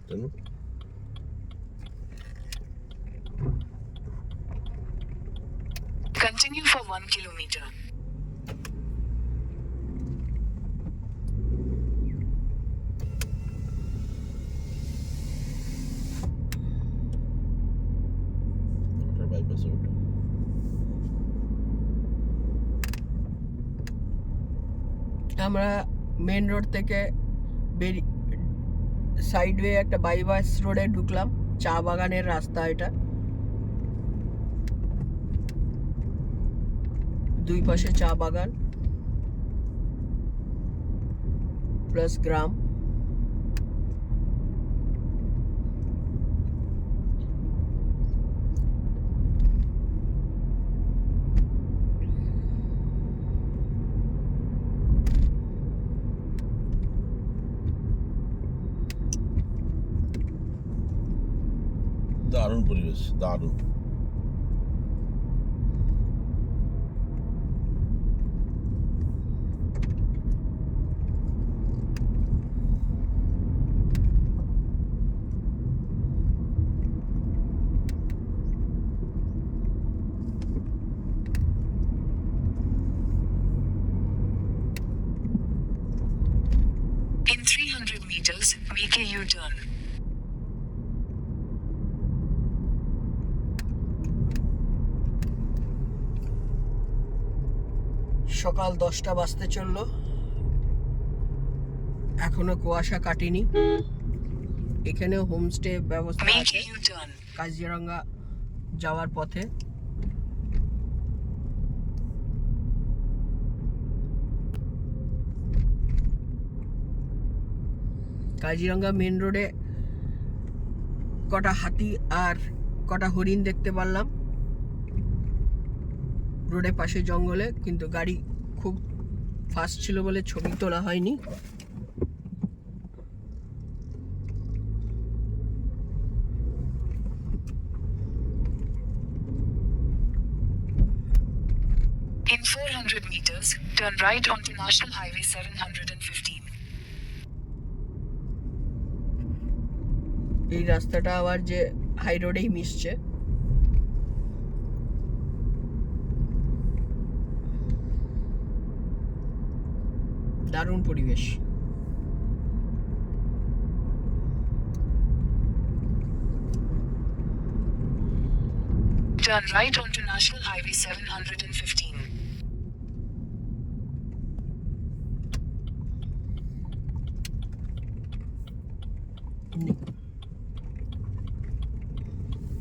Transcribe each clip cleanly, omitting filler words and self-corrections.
জানো? Continue for 1 kilometer. ওটার বাইপাসে ওঠো। আমরা মেন রোড থেকে সাইডওয়ে একটা বাইপাস রোডে ঢুকলাম। চা বাগানের রাস্তা এটা, দুই পাশে চা বাগান প্লাস গ্রাম। দারুণ পরিবেশ, দারুণ। In 300 meters, make a U-turn. সকাল 10টা বাজতে চললো, এখনো কুয়াশা কাটেনি। এখানেও হোমস্টে ব্যবস্থা Make আছে a U-turn. কাজিরাঙ্গা যাওয়ার পথে। কাজিরাঙ্গা মেন রোডে কটা হাতি আর কটা হরিণ দেখতে পারলাম রোডের পাশে জঙ্গলে, কিন্তু গাড়ি খুব ফাস্ট ছিল বলে ছবি তোলা হয়নি। In 400 meters, turn right onto National Highway 715. এই রাস্তাটা আবার যে হাই রোডেই মিশছে। দারুণ পরিবেশ। Turn right onto National Highway 715.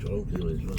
চরম খেয়ে হয়েছিল।